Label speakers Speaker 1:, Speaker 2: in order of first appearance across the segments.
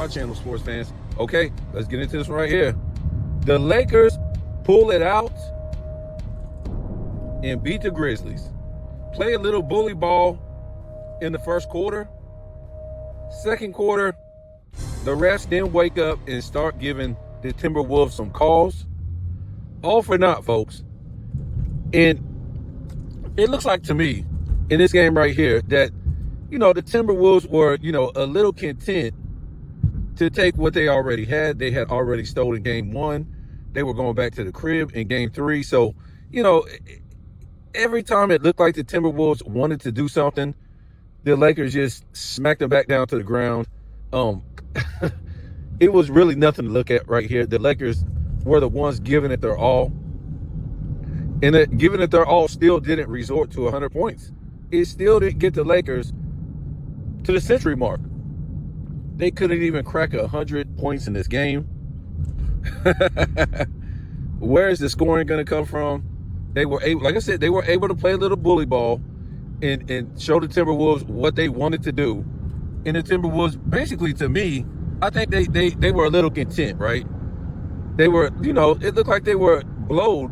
Speaker 1: channel, sports fans. Okay, let's get into this right here. The Lakers pull it out and beat the Grizzlies. Play a little bully ball in the first quarter. Second quarter, the refs then wake up and start giving the Timberwolves some calls. All for naught, folks. And it looks like to me in this game right here that, the Timberwolves were, a little content to take what they already had. They had already stolen game one. They were going back to the crib in game three. So, every time it looked like the Timberwolves wanted to do something, the Lakers just smacked them back down to the ground. It was really nothing to look at right here. The Lakers were the ones giving it their all. And giving it their all still didn't resort to 100 points. It still didn't get the Lakers to the century mark. They couldn't even crack 100 points in this game. Where is the scoring going to come from? They were able, like I said, they were able to play a little bully ball and show the Timberwolves what they wanted to do. And the Timberwolves, basically, to me, I think they were a little content, right? They were, it looked like they were blowed.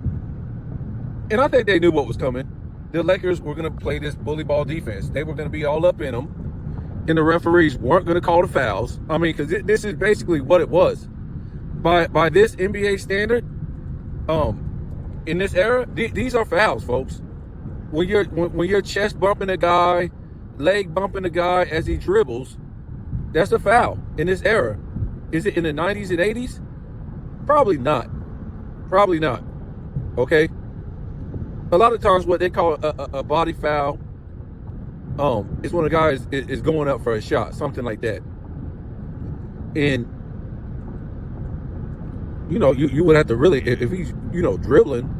Speaker 1: And I think they knew what was coming. The Lakers were going to play this bully ball defense. They were going to be all up in them. And the referees weren't going to call the fouls. I mean, because this is basically what it was. By this NBA standard, in this era, these are fouls, folks. When you're chest bumping a guy, leg bumping a guy as he dribbles, that's a foul in this era. Is it in the 90s and 80s? Probably not. Probably not. Okay? A lot of times what they call a body foul is when a guy is going up for a shot, something like that. And, you would have to really, if he's, dribbling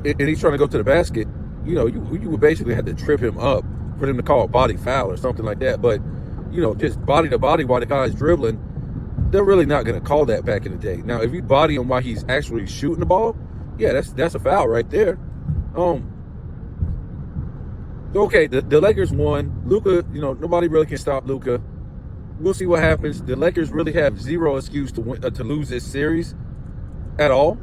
Speaker 1: and he's trying to go to the basket, you would basically have to trip him up for them to call a body foul or something like that. But, just body to body while the guy's dribbling, they're really not going to call that back in the day. Now, if you body him while he's actually shooting the ball, yeah, that's a foul right there. Okay, the Lakers won. Luka, nobody really can stop Luka. We'll see what happens. The Lakers really have zero excuse to win, to lose this series at all.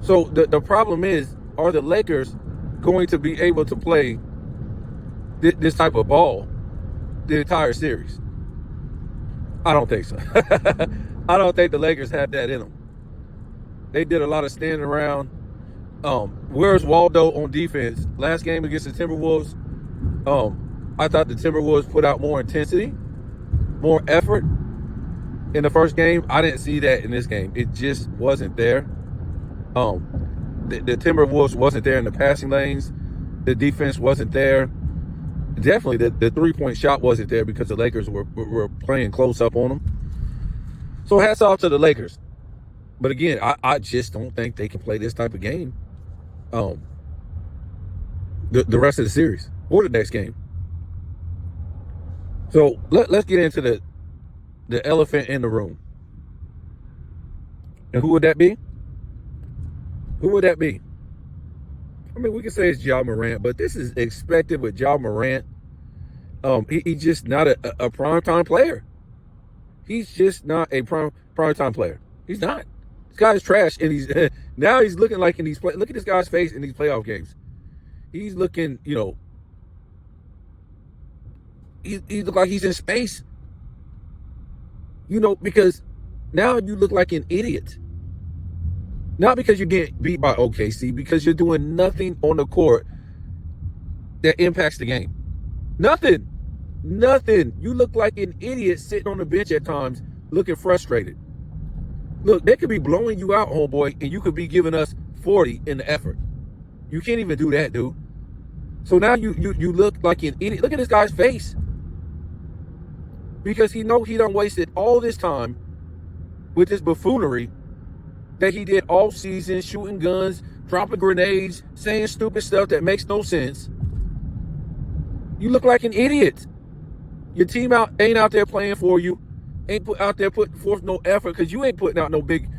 Speaker 1: So the problem is, are the Lakers going to be able to play this type of ball the entire series? I don't think so. I don't think the Lakers have that in them. They did a lot of standing around. Where's Waldo on defense? Last game against the Timberwolves, I thought the Timberwolves put out more intensity, more effort in the first game. I didn't see that in this game. It just wasn't there. The Timberwolves wasn't there in the passing lanes. The defense wasn't there. Definitely the three-point shot wasn't there because the Lakers were playing close up on them. So hats off to the Lakers. But again, I just don't think they can play this type of game the rest of the series or the next game. So let's get into the elephant in the room. And who would that be? Who would that be? I mean, we can say it's Ja Morant, but this is expected with Ja Morant. He's just not a primetime player. He's just not a primetime player. He's not. This guy's trash, and now he's looking like in these look at this guy's face in these playoff games. He's looking, he look like he's in space. Because now you look like an idiot. Not because you're getting beat by OKC, because you're doing nothing on the court that impacts the game. Nothing. You look like an idiot sitting on the bench at times, looking frustrated. Look, they could be blowing you out, homeboy, and you could be giving us 40 in the effort. You can't even do that, dude. So now you look like an idiot. Look at this guy's face. Because he done wasted all this time with this buffoonery that he did all season, shooting guns, dropping grenades, saying stupid stuff that makes no sense. You look like an idiot. Your team ain't out there playing for you. Ain't out there putting forth no effort because you ain't putting out no big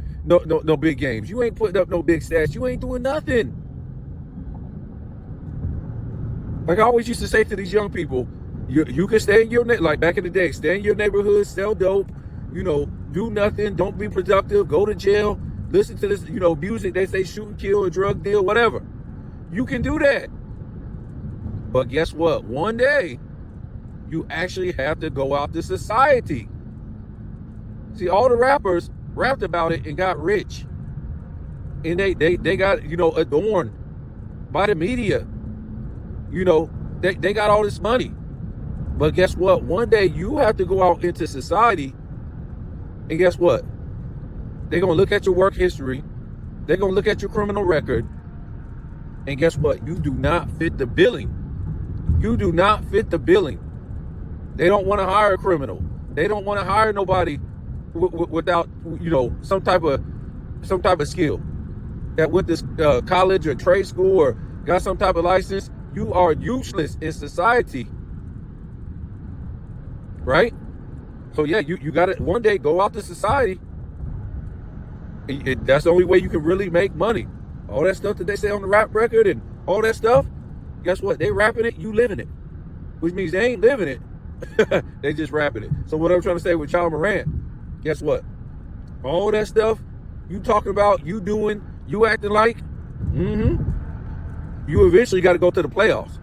Speaker 1: games. You ain't putting up no big stats. You ain't doing nothing. Like I always used to say to these young people, You can stay in your like back in the day, stay in your neighborhood, sell dope, do nothing, don't be productive, go to jail, listen to this, music they say shoot and kill, a drug deal, whatever. You can do that. But guess what? One day, you actually have to go out to society. See, all the rappers rapped about it and got rich. And they got, adorned by the media. They got all this money. But guess what? One day you have to go out into society, and guess what? They're going to look at your work history. They're going to look at your criminal record. And guess what? You do not fit the billing. You do not fit the billing. They don't want to hire a criminal. They don't want to hire nobody without, some type of skill. That went to college or trade school or got some type of license. You are useless in society. Right? So yeah, you got to one day go out to society. That's the only way you can really make money. All that stuff that they say on the rap record and all that stuff, guess what? They rapping it, you living it. Which means they ain't living it. They just rapping it. So what I'm trying to say with Ja Morant, guess what? All that stuff you talking about, you doing, you acting like, you eventually got to go to the playoffs.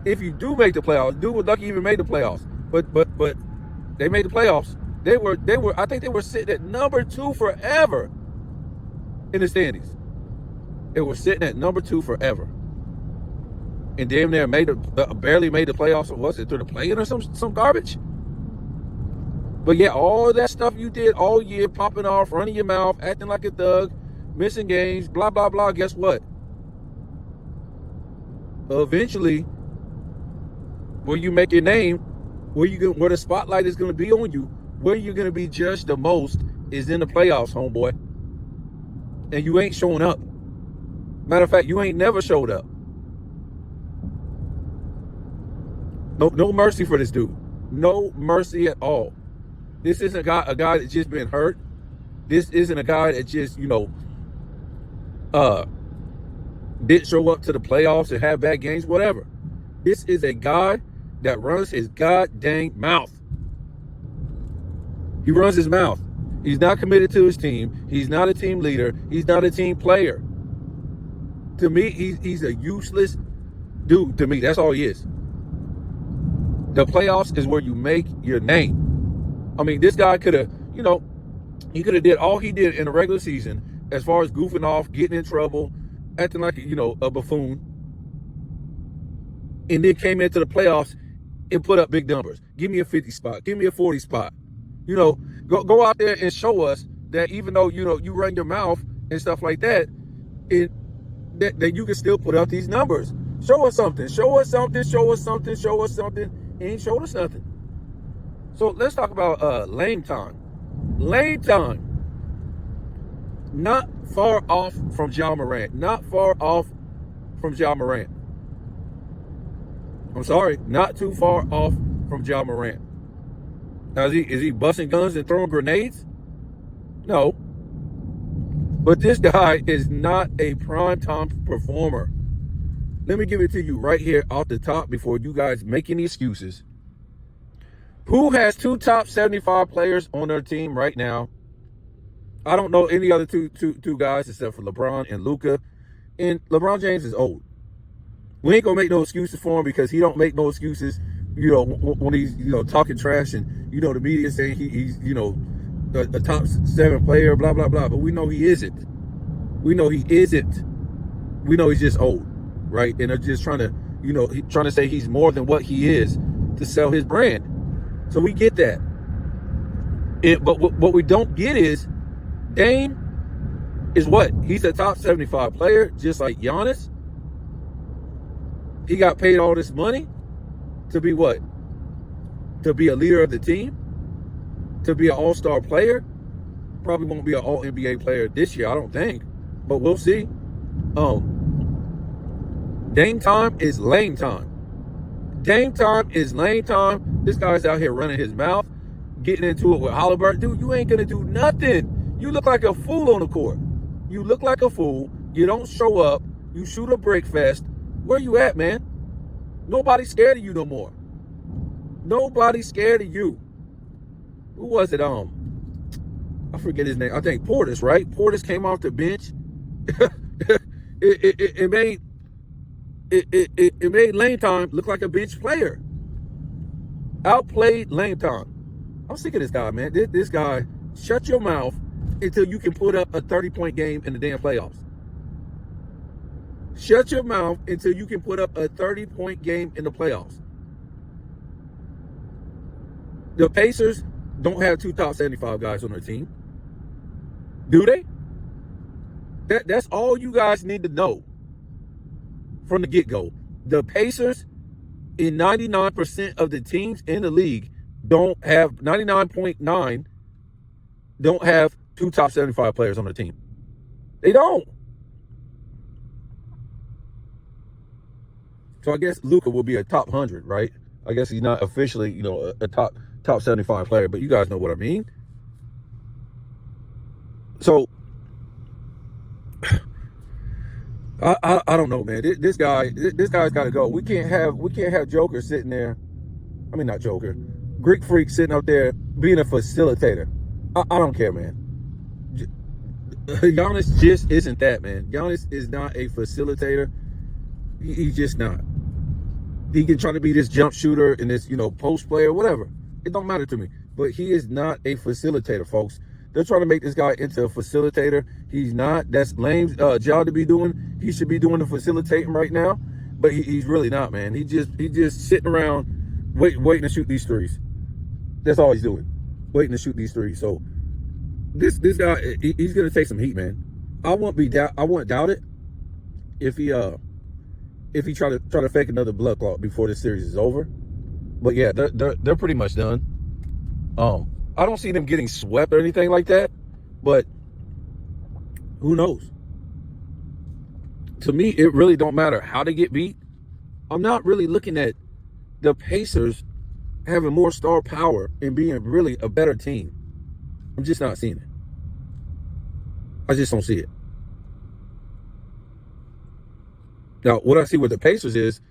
Speaker 1: If you do make the playoffs, dude was lucky even made the playoffs. But they made the playoffs. They were I think they were sitting at number 2 forever in the standings. They were sitting at number 2 forever. And damn near barely made the playoffs, or was it through the play-in or some garbage? But yeah, all that stuff you did all year, popping off, running your mouth, acting like a thug, missing games, blah, blah, blah, guess what? Eventually, where you make your name, where the spotlight is going to be on you, where you're going to be judged the most is in the playoffs, homeboy. And you ain't showing up. Matter of fact, you ain't never showed up. No mercy for this dude. No mercy at all. This isn't a guy that's just been hurt. This isn't a guy that just, didn't show up to the playoffs and have bad games, whatever. This is a guy that runs his goddamn mouth. He runs his mouth. He's not committed to his team. He's not a team leader. He's not a team player. To me, he's a useless dude. To me, that's all he is. The playoffs is where you make your name. I mean, this guy could have, he could have did all he did in the regular season as far as goofing off, getting in trouble, acting like, a buffoon, and then came into the playoffs and put up big numbers. Give me a 50 spot. Give me a 40 spot. Go out there and show us that even though, you run your mouth and stuff like that, that you can still put up these numbers. Show us something. Show us something. Show us something. Show us something. He ain't showed us nothing. So let's talk about lame time. Lame time. Not far off from Ja Morant. Not far off from Ja Morant. I'm sorry, not too far off from Ja Morant. Now, is he busting guns and throwing grenades? No. But this guy is not a primetime performer. Let me give it to you right here off the top before you guys make any excuses. Who has 2 top 75 players on their team right now? I don't know any other two guys except for LeBron and Luka. And LeBron James is old. We ain't gonna make no excuses for him because he don't make no excuses, when he's, talking trash and, the media saying he's, a top 7 player, blah, blah, blah. But we know he isn't. We know he isn't. We know he's just old, right? And they're just trying to say he's more than what he is to sell his brand. So we get that. But what we don't get is Dame is what? He's a top 75 player, just like Giannis. He got paid all this money to be what? To be a leader of the team? To be an all-star player? Probably won't be an all-NBA player this year, I don't think. But we'll see. Dame time is lame time. Dame time is lame time. This guy's out here running his mouth, getting into it with Halliburton. Dude, you ain't going to do nothing. You look like a fool on the court. You look like a fool. You don't show up. You shoot a brick fest. Where you at, man? Nobody's scared of you no more. Nobody's scared of you. Who was it? I forget his name. I think Portis, right? Portis came off the bench. it made Lane Time look like a bench player. Outplayed Lane Time. I'm sick of this guy, man. This guy, shut your mouth until you can put up a 30-point game in the damn playoffs. Shut your mouth until you can put up a 30-point game in the playoffs. The Pacers don't have 2 top 75 guys on their team. Do they? That's all you guys need to know from the get-go. The Pacers, in 99% of the teams in the league, don't have 99.9 don't have 2 top 75 players on their team. They don't. So I guess Luka will be a top 100, right? I guess he's not officially, a top 75 player, but you guys know what I mean. So I don't know, man. This guy's got to go. We can't have Joker sitting there. I mean, not Joker. Greek Freak sitting up there being a facilitator. I don't care, man. Giannis just isn't that, man. Giannis is not a facilitator. He's just not. He can try to be this jump shooter and this, post player, whatever. It don't matter to me. But he is not a facilitator, folks. They're trying to make this guy into a facilitator. He's not. That's Lane's job to be doing. He should be doing the facilitating right now. But he's really not, man. He just sitting around waiting to shoot these threes. That's all he's doing. Waiting to shoot these threes. So this guy, he's gonna take some heat, man. I won't doubt it if he try to fake another blood clot before this series is over. But yeah, they're pretty much done. I don't see them getting swept or anything like that, but who knows? To me, it really don't matter how they get beat. I'm not really looking at the Pacers having more star power and being really a better team. I'm just not seeing it. I just don't see it. Now, what I see with the Pacers is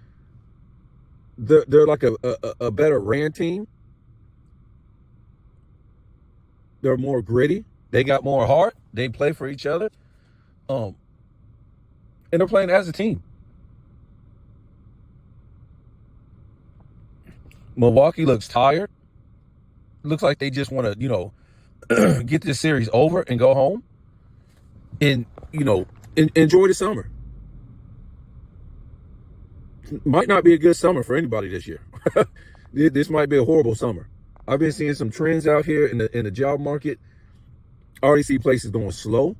Speaker 1: they're like a better ran team. They're more gritty. They got more heart. They play for each other. And they're playing as a team. Milwaukee looks tired. Looks like they just want to, get this series over and go home and, enjoy the summer. Might not be a good summer for anybody this year. This might be a horrible summer. I've been seeing some trends out here in the job market. I already see places going slow.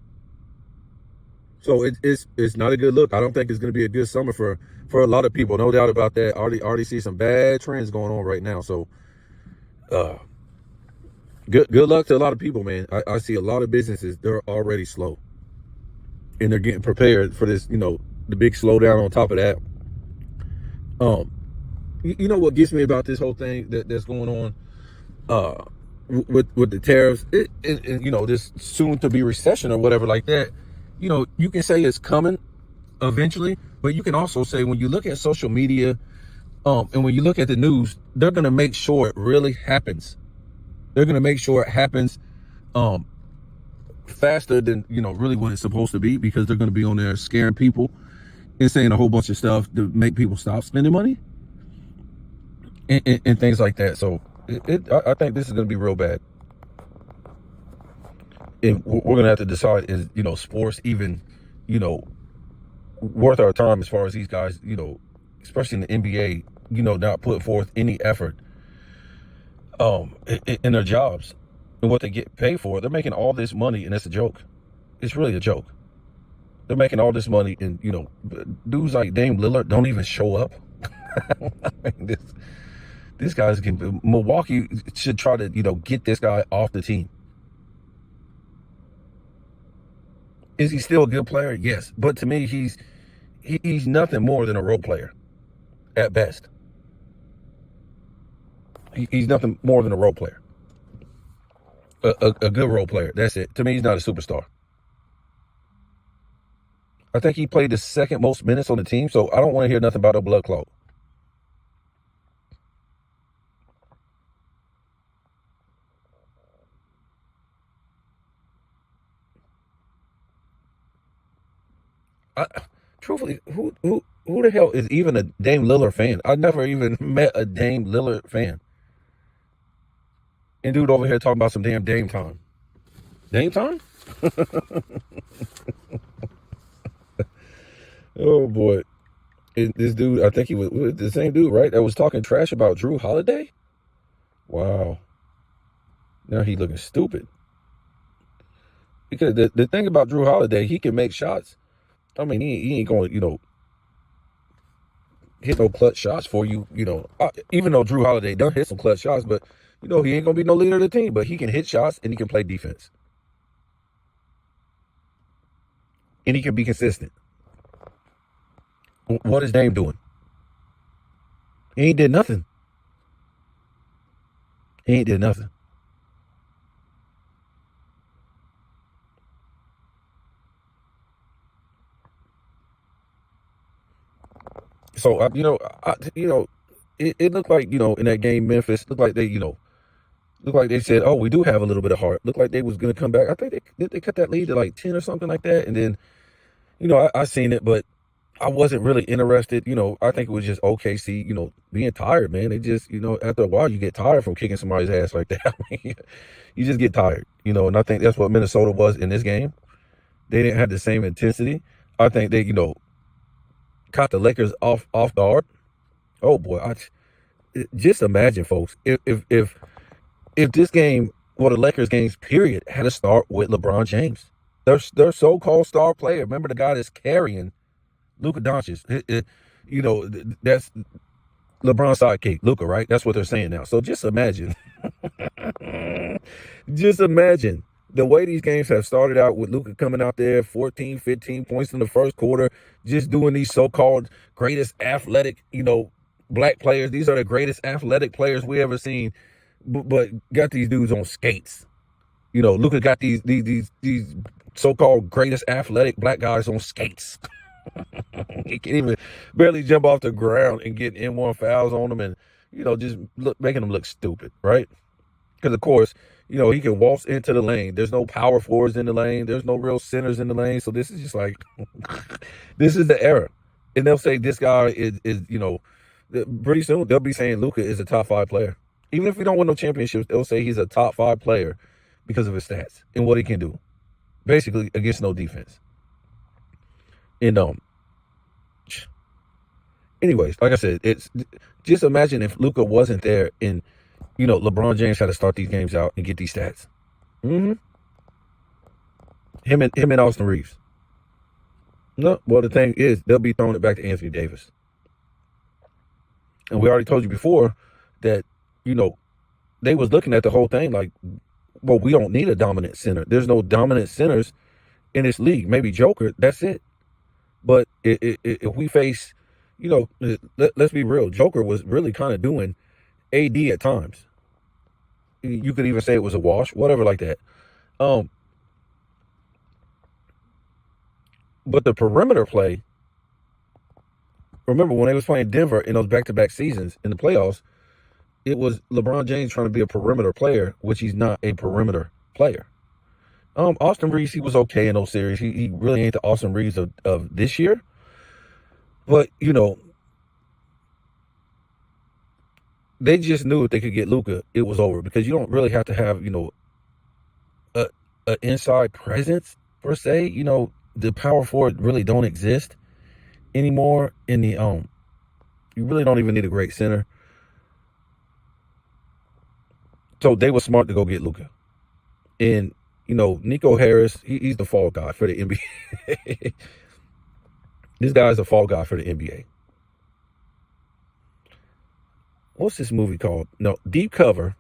Speaker 1: So it's not a good look. I don't think it's going to be a good summer for a lot of people. No doubt about that. I already see some bad trends going on right now. So good luck to a lot of people, man. I see a lot of businesses, they're already slow. And they're getting prepared for this, the big slowdown on top of that. You know what gets me about this whole thing that's going on with the tariffs, and this soon to be recession or whatever like that. You can say it's coming eventually, but you can also say when you look at social media, and when you look at the news, they're gonna make sure it really happens. They're gonna make sure it happens faster than really what it's supposed to be, because they're gonna be on there scaring people and saying a whole bunch of stuff to make people stop spending money and things like that. So I think this is going to be real bad. And we're going to have to decide, is, sports even, worth our time as far as these guys, especially in the NBA, not put forth any effort in their jobs and what they get paid for. They're making all this money, and it's a joke. It's really a joke. They're making all this money, and, dudes like Dame Lillard don't even show up. I mean, this guy's getting, Milwaukee should try to, get this guy off the team. Is he still a good player? Yes. But to me, he's nothing more than a role player at best. He's nothing more than a role player. A good role player. That's it. To me, he's not a superstar. I think he played the second most minutes on the team, so I don't want to hear nothing about a blood clot. truthfully, who the hell is even a Dame Lillard fan? I never even met a Dame Lillard fan. And dude over here talking about some damn Dame time. Dame time? Oh boy. This dude, I think he was the same dude, right? That was talking trash about Drew Holiday? Wow. Now he looking stupid. Because the thing about Drew Holiday, he can make shots. I mean, he ain't going to, hit no clutch shots for you, even though Drew Holiday done hit some clutch shots, but, he ain't going to be no leader of the team, but he can hit shots and he can play defense. And he can be consistent. What is Dame doing? He ain't did nothing. He ain't did nothing. So, it looked like, in that game, Memphis, looked like they said, oh, we do have a little bit of heart. Looked like they was going to come back. I think they cut that lead to like 10 or something like that. And then, I seen it, but I wasn't really interested. I think it was just OKC, being tired, man. It just, after a while, you get tired from kicking somebody's ass like that. I mean, you just get tired, and I think that's what Minnesota was in this game. They didn't have the same intensity. I think they, caught the Lakers off guard. Oh boy, just imagine, folks, if this game, well, the Lakers games, period, had to start with LeBron James, their so-called star player. Remember the guy that's carrying Luka Doncic. That's LeBron's sidekick, Luka, right? That's what they're saying now. So just imagine, just imagine the way these games have started out with Luka coming out there, 14, 15 points in the first quarter, just doing these so-called greatest athletic, black players. These are the greatest athletic players we ever seen, but got these dudes on skates. Luka got these so-called greatest athletic black guys on skates. He can't even barely jump off the ground and get N1 fouls on them and, just making them look stupid, right? Because, of course, he can waltz into the lane. There's no power forwards in the lane. There's no real centers in the lane. So this is just like, this is the era. And they'll say this guy is pretty soon they'll be saying Luka is a top 5 player. Even if we don't win no championships, they'll say he's a top 5 player because of his stats and what he can do, basically against no defense. And anyways, like I said, it's just imagine if Luka wasn't there and LeBron James had to start these games out and get these stats. Him and Austin Reeves. No, well, the thing is, they'll be throwing it back to Anthony Davis. And we already told you before that, they was looking at the whole thing like, well, we don't need a dominant center. There's no dominant centers in this league. Maybe Joker, that's it. But if we face, let's be real, Joker was really kind of doing AD at times. You could even say it was a wash, whatever like that. But the perimeter play, remember when they was playing Denver in those back-to-back seasons in the playoffs, it was LeBron James trying to be a perimeter player, which he's not a perimeter player. Austin Reeves, he was okay in those series. He really ain't the Austin Reeves of this year. But, they just knew if they could get Luka, it was over. Because you don't really have to have, an inside presence, per se. The power forward really don't exist anymore in the, you really don't even need a great center. So they were smart to go get Luka. And, Nico Harris, he's the fall guy for the NBA. This guy's a fall guy for the NBA. What's this movie called? No, Deep Cover.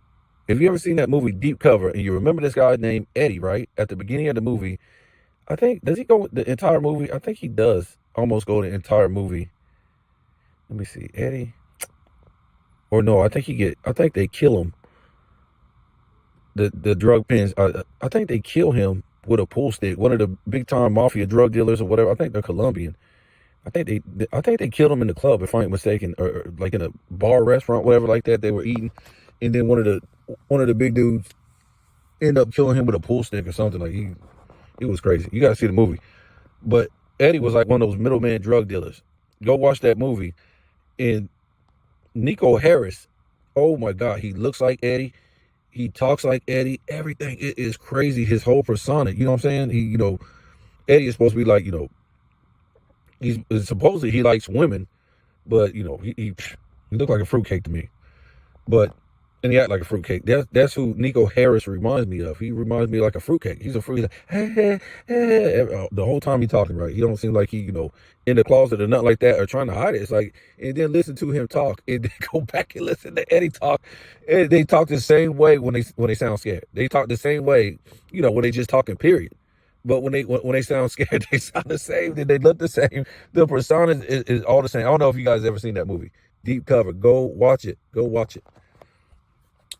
Speaker 1: Have you ever seen that movie, Deep Cover, and you remember this guy named Eddie, right? At the beginning of the movie, I think, does he go the entire movie? I think he does almost go the entire movie. Let me see, Eddie. Or no, I think they kill him. The drug pins, I think they kill him with a pool stick. One of the big time mafia drug dealers or whatever. I think they're Colombian. I think they killed him in the club, if I ain't mistaken, or like in a bar, restaurant, whatever like that. They were eating, and then one of the big dudes ended up killing him with a pool stick or something. Like it was crazy. You gotta see the movie. But Eddie was like one of those middleman drug dealers. Go watch that movie. And Nico Harris, oh my God, he looks like Eddie. He talks like Eddie. Everything it is crazy. His whole persona. You know what I'm saying? Eddie is supposed to be like, he's supposedly he likes women, but he looked like a fruitcake to me. But and he act like a fruitcake. That's who Nico Harris reminds me of. He reminds me like a fruitcake. He's a fruit. He's like, the whole time he talking, right? He don't seem like he, in the closet or nothing like that or trying to hide it. It's like, and then listen to him talk and then go back and listen to Eddie talk. And they talk the same way when they sound scared. They talk the same way, when they just talking, period. But when they sound scared, they sound the same. They look the same. The persona is all the same. I don't know if you guys ever seen that movie, Deep Cover. Go watch it. Go watch it.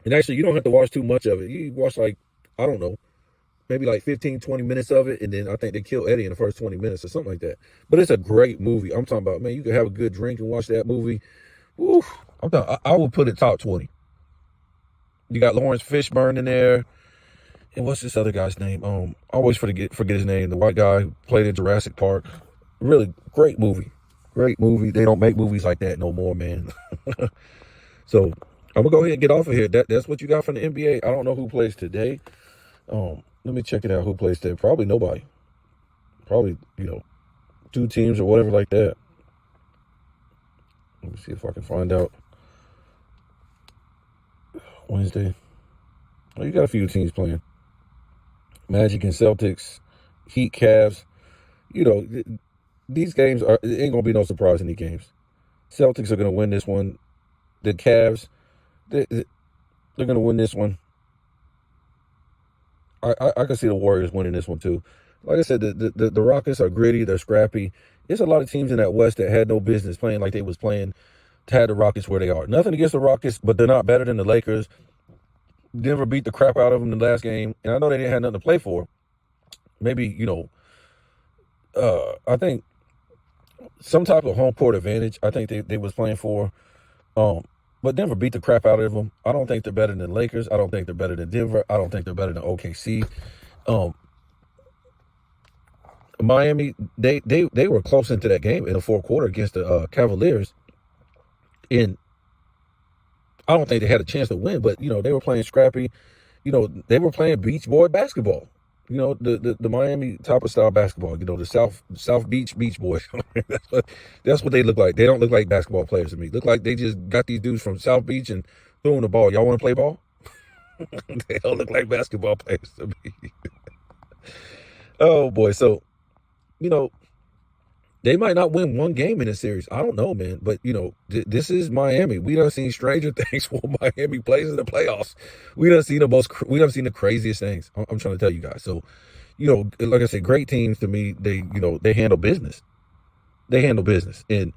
Speaker 1: And actually, you don't have to watch too much of it. You watch I don't know, maybe like 15, 20 minutes of it. And then I think they kill Eddie in the first 20 minutes or something like that. But it's a great movie. I'm talking about, man, you can have a good drink and watch that movie. Woo, I would put it top 20. You got Lawrence Fishburne in there. And what's this other guy's name? I always forget his name. The white guy who played in Jurassic Park. Really great movie. Great movie. They don't make movies like that no more, man. So I'm gonna go ahead and get off of here. That's what you got from the NBA. I don't know who plays today. Let me check it out. Who plays today? Probably nobody. Probably, 2 teams or whatever like that. Let me see if I can find out. Wednesday. Oh, you got a few teams playing. Magic and Celtics, Heat, Cavs. These games it ain't gonna be no surprise in these games. Celtics are gonna win this one. The Cavs, they're gonna win this one. I can see the Warriors winning this one too. Like I said, the Rockets are gritty, they're scrappy. There's a lot of teams in that West that had no business playing like they was playing to have the Rockets where they are. Nothing against the Rockets, but they're not better than the Lakers. Denver beat the crap out of them in the last game, and I know they didn't have nothing to play for. Maybe, I think some type of home court advantage, I think they was playing for. But Denver beat the crap out of them. I don't think they're better than Lakers. I don't think they're better than Denver. I don't think they're better than OKC. Miami, they were close into that game in the fourth quarter against the Cavaliers. And I don't think they had a chance to win, but, they were playing scrappy. They were playing beach boy basketball. The Miami type of style basketball, the South Beach Boys. that's what they look like. They don't look like basketball players to me. Look like they just got these dudes from South Beach and threw them the ball. Y'all want to play ball? They don't look like basketball players to me. Oh, boy. So, they might not win one game in a series. I don't know, man. But, this is Miami. We done seen stranger things when Miami plays in the playoffs. We done seen the craziest things. I'm trying to tell you guys. So, like I said, great teams to me, they handle business. They handle business. And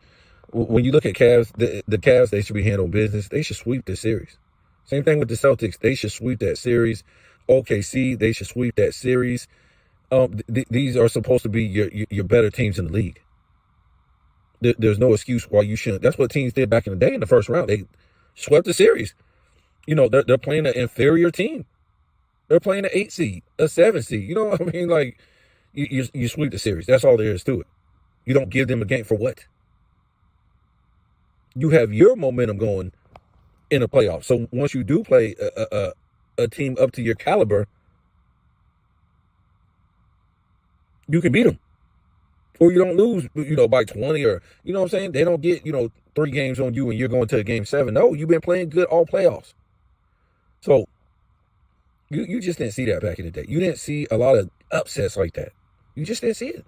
Speaker 1: when you look at Cavs, the Cavs, they should be handling business. They should sweep this series. Same thing with the Celtics. They should sweep that series. OKC, they should sweep that series. These are supposed to be your better teams in the league. There's no excuse why you shouldn't. That's what teams did back in the day in the first round. They swept the series. They're playing an inferior team. They're playing an 8 seed, a 7 seed. You know what I mean? Like, you sweep the series. That's all there is to it. You don't give them a game for what? You have your momentum going in a playoff. So once you do play a team up to your caliber, you can beat them. Or you don't lose, by 20 or, you know what I'm saying? They don't get, 3 games on you and you're going to game 7. No, you've been playing good all playoffs. So you just didn't see that back in the day. You didn't see a lot of upsets like that. You just didn't see it.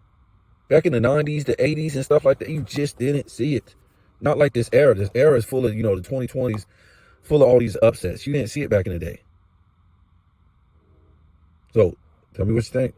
Speaker 1: Back in the 90s, the 80s and stuff like that, you just didn't see it. Not like this era. This era is full of, the 2020s, full of all these upsets. You didn't see it back in the day. So tell me what you think.